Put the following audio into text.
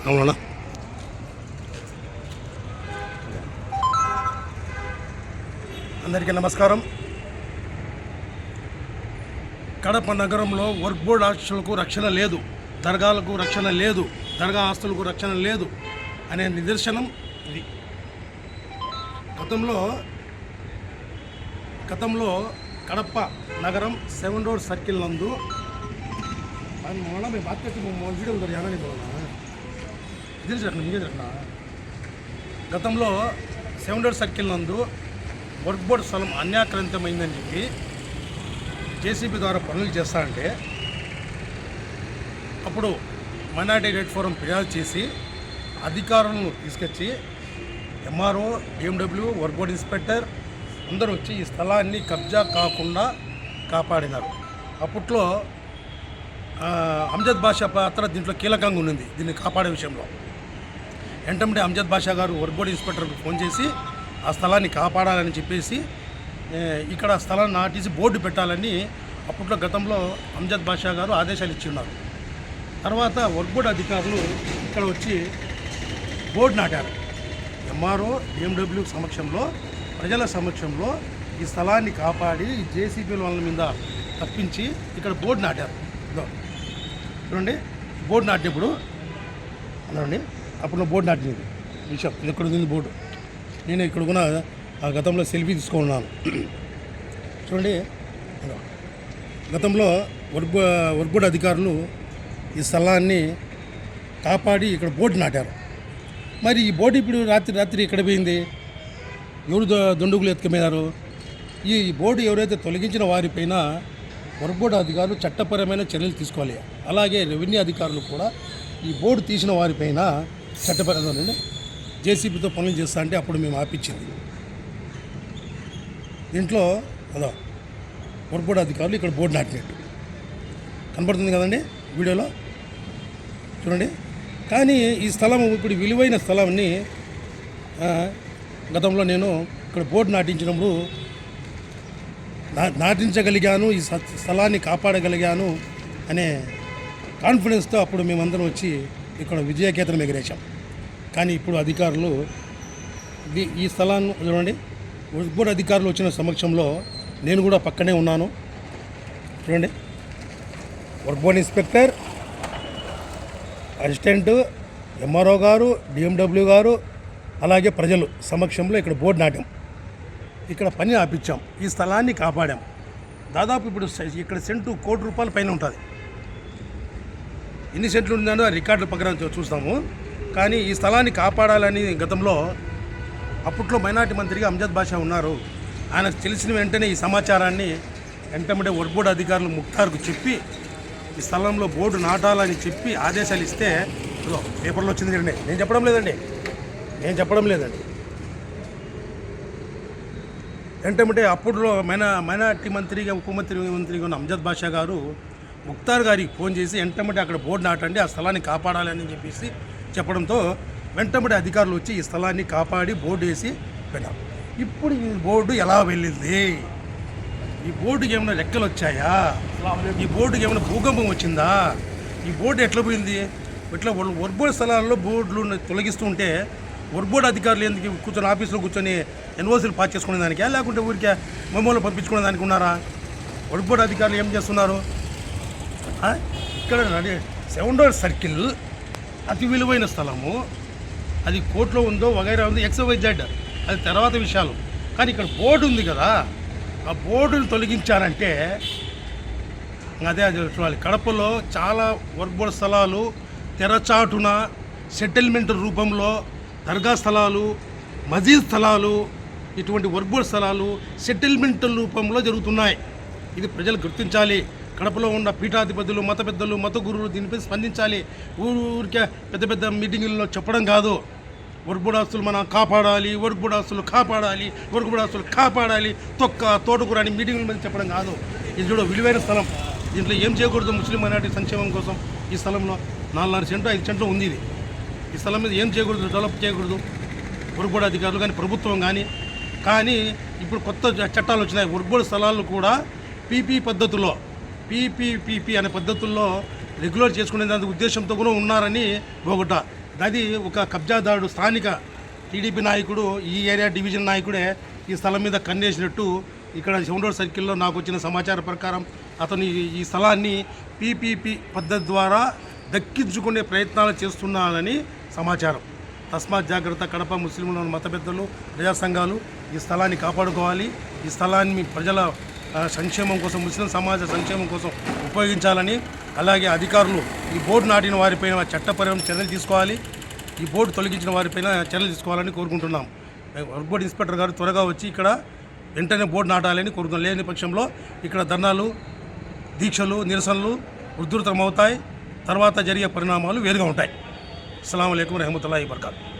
అవునా. అందరికీ నమస్కారం. కడప నగరంలో వర్క్ బోర్డ్ ఆస్తులకు రక్షణ లేదు, దర్గాలకు రక్షణ లేదు, దర్గా ఆస్తులకు రక్షణ లేదు అనే నిదర్శనం ఇది. గతంలో కడప నగరం 7 రోడ్ సర్కిల్ నందు గతంలో 7 రోడ్ సర్కిల్ నందు వర్క్ బోర్డ్ స్థలం అన్యాక్రాంతమైందని చెప్పి జేసీబీ ద్వారా పనులు చేస్తారంటే అప్పుడు మైనారిటీ రైట్ ఫోరం ఫిర్యాదు చేసి అధికారులను తీసుకొచ్చి MRO, BMW, work board inspector అందరూ వచ్చి ఈ స్థలాన్ని కబ్జా కాకుండా కాపాడినారు. అప్పట్లో అమ్జద్ బాషా పాత్ర దీంట్లో కీలకంగా ఉన్నది దీన్ని కాపాడే విషయంలో. వెంటనే అమ్జద్ బాషా గారు వర్క్ బోర్డ్ ఇన్స్పెక్టర్కి ఫోన్ చేసి ఆ స్థలాన్ని కాపాడాలని చెప్పేసి ఇక్కడ స్థలాన్ని నాటేసి బోర్డు పెట్టాలని అప్పట్లో గతంలో అమ్జద్ బాషా గారు ఆదేశాలు ఇచ్చి ఉన్నారు. తర్వాత వర్క్ బోర్డు అధికారులు ఇక్కడ వచ్చి బోర్డు నాటారు. ఎంఆర్ఓ, బిఎండబ్ల్యూ సమక్షంలో, ప్రజల సమక్షంలో ఈ స్థలాన్ని కాపాడి జేసీబీల వాళ్ళ మీద తప్పించి ఇక్కడ బోర్డు నాటారు. చూడండి, బోర్డు నాటినప్పుడు అనండి, అప్పుడు బోర్డు నాటినది విషయం ఇది ఇక్కడ ఉంది బోర్డు. నేను ఇక్కడ కూడా ఆ గతంలో సెల్ఫీ తీసుకున్నాను. చూడండి, గతంలో వర్క్ బోర్డు అధికారులు ఈ స్థలాన్ని కాపాడి ఇక్కడ బోర్డు నాటారు. మరి ఈ బోర్డు ఇప్పుడు రాత్రి ఎక్కడ పోయింది? ఎవరు దుండుగులు ఎత్తుకుపోయినారు? ఈ బోర్డు ఎవరైతే తొలగించిన వారిపైన వర్క్ బోర్డు అధికారులు చట్టపరమైన చర్యలు తీసుకోవాలి. అలాగే రెవెన్యూ అధికారులు కూడా ఈ బోర్డు తీసిన వారిపైన చట్టపరమైన జేసీబీతో పనులు చేస్తా అంటే అప్పుడు మేము ఆపించింది. దీంట్లో అదో వర్క్ బోర్డు అధికారులు ఇక్కడ బోర్డు నాటినట్టు కనపడుతుంది కదండి వీడియోలో, చూడండి. కానీ ఈ స్థలం ఇప్పుడు విలువైన స్థలాన్ని గతంలో నేను ఇక్కడ బోర్డు నాటించినప్పుడు నాటించగలిగాను, ఈ స్థలాన్ని కాపాడగలిగాను అనే కాన్ఫిడెన్స్తో అప్పుడు మేమందరం వచ్చి ఇక్కడ విజయకేతనం ఎగిరేశాం. కానీ ఇప్పుడు అధికారులు ఈ స్థలాన్ని చూడండి, వర్క్ బోర్డు అధికారులు వచ్చిన సమక్షంలో నేను కూడా పక్కనే ఉన్నాను. చూడండి, work board inspector, assistant, MRO గారు, బిఎండబ్ల్యూ గారు, అలాగే ప్రజలు సమక్షంలో ఇక్కడ బోర్డు నాటాం. ఇక్కడ పని ఆపించాం, ఈ స్థలాన్ని కాపాడాం. దాదాపు ఇప్పుడు ఇక్కడ సెంటు ₹1 కోటి పైన ఉంటుంది. ఎన్ని సెంట్లు ఉందో రికార్డుల పక్కన చూస్తాము. కానీ ఈ స్థలాన్ని కాపాడాలని గతంలో అప్పట్లో మైనార్టీ మంత్రిగా అమ్జద్ బాషా ఉన్నారు. ఆయనకు తెలిసిన వెంటనే ఈ సమాచారాన్ని వెంటనే వర్క్ బోర్డు అధికారులు ముఖ్తార్కు చెప్పి ఈ స్థలంలో బోర్డు నాటాలని చెప్పి ఆదేశాలు ఇస్తే పేపర్లో వచ్చింది కదండి. నేను చెప్పడం లేదండి. వెంటనే అప్పట్లో మైనార్టీ మంత్రిగా మంత్రిగా ఉన్న అమ్జద్ బాషా గారు ముఖ్తార్ గారికి ఫోన్ చేసి వెంటనే అక్కడ బోర్డు నాటండి, ఆ స్థలాన్ని కాపాడాలని చెప్పేసి చెప్పడంతో వెంటనే అధికారులు వచ్చి ఈ స్థలాన్ని కాపాడి బోర్డు వేసి పెట్టారు. ఇప్పుడు ఈ బోర్డు ఎలా వెళ్ళింది? ఈ బోర్డుకి ఏమైనా లెక్కలు వచ్చాయా? ఈ బోర్డుకి ఏమైనా భూకంపం వచ్చిందా? ఈ బోర్డు ఎట్లా పోయింది? ఇట్లా వర్క్ బోర్డు స్థలాల్లో బోర్డులు తొలగిస్తూ ఉంటే వర్క్ బోర్డు అధికారులు ఎందుకు కూర్చొని ఆఫీస్లో కూర్చొని ఎన్ఓసీలు పాస్ చేసుకునే దానికే, లేకుంటే ఊరికే మెమోలు పంపించుకునే దానికి ఉన్నారా? వర్క్ బోర్డు అధికారులు ఏం చేస్తున్నారు? ఇక్కడ 7 రోడ్ సర్కిల్ అతి విలువైన స్థలము, అది కోర్టులో ఉందో వగైరా ఉందో XYZ అది తర్వాత విషయాలు. కానీ ఇక్కడ బోర్డు ఉంది కదా, ఆ బోర్డును తొలగించారంటే అదే చూడాలి. కడపలో చాలా వర్క్ బోర్డు స్థలాలు తెరచాటున సెటిల్మెంట్ రూపంలో దర్గా స్థలాలు, మజీద్ స్థలాలు, ఇటువంటి వర్క్ బోర్డు స్థలాలు సెటిల్మెంట్ రూపంలో జరుగుతున్నాయి. ఇది ప్రజలు గుర్తించాలి. కడపలో ఉన్న పీఠాధిపతులు, మత పెద్దలు, మత గురువులు దీనిపై స్పందించాలి. ఊరికే పెద్ద మీటింగుల్లో చెప్పడం కాదు. వర్క్ బోర్డు ఆస్తులు మనం కాపాడాలి, వర్క్ బోర్డు ఆస్తులు కాపాడాలి, తోటకూర అని మీటింగుల మీద చెప్పడం కాదు. ఇది చూడ విలువైన స్థలం, దీంట్లో ఏం చేయకూడదు? ముస్లిం మైనారిటీ సంక్షేమం కోసం ఈ స్థలంలో 4.5 సెంట్లు 5 సెంట్లు ఉంది. ఈ స్థలం మీద ఏం చేయకూడదు? డెవలప్ చేయకూడదు వర్క్ బోర్డు అధికారులు కానీ ప్రభుత్వం కానీ ఇప్పుడు కొత్త చట్టాలు వచ్చినాయి. వర్క్ బోర్డు స్థలాలు కూడా పీపీపీ అనే పద్ధతుల్లో రెగ్యులర్ చేసుకునే దాని ఉద్దేశంతో కూడా ఉన్నారని ఒకట అది ఒక కబ్జాదారుడు స్థానిక టీడీపీ నాయకుడు ఈ ఏరియా డివిజన్ నాయకుడే ఈ స్థలం మీద కన్నేసినట్టు ఇక్కడ షౌండోర్ సర్కిల్లో నాకు వచ్చిన సమాచారం ప్రకారం అతను ఈ స్థలాన్ని పీపీపీ పద్ధతి ద్వారా దక్కించుకునే ప్రయత్నాలు చేస్తున్నారని సమాచారం. తస్మాత్ జాగ్రత్త. కడప ముస్లింల మత పెద్దలు, ప్రజా సంఘాలు ఈ స్థలాన్ని కాపాడుకోవాలి. ఈ స్థలాన్ని ప్రజల సంక్షేమం కోసం, ముస్లిం సమాజ సంక్షేమం కోసం ఉపయోగించాలని, అలాగే అధికారులు ఈ బోర్డు నాటిన వారిపైన చట్టపరమైన చర్యలు తీసుకోవాలి. ఈ బోర్డు తొలగించిన వారిపైన చర్యలు తీసుకోవాలని కోరుకుంటున్నాం. వర్క్ బోర్డు ఇన్స్పెక్టర్ గారు త్వరగా వచ్చి ఇక్కడ వెంటనే బోర్డు నాటాలని కోరుకుంటున్నాం. లేని పక్షంలో ఇక్కడ ధర్నాలు, దీక్షలు, నిరసనలు ఉధృతమవుతాయి. తర్వాత జరిగే పరిణామాలు వేరుగా ఉంటాయి. అస్సలాము అలైకుం వరహమతుల్లాహి వబరకాతుహు.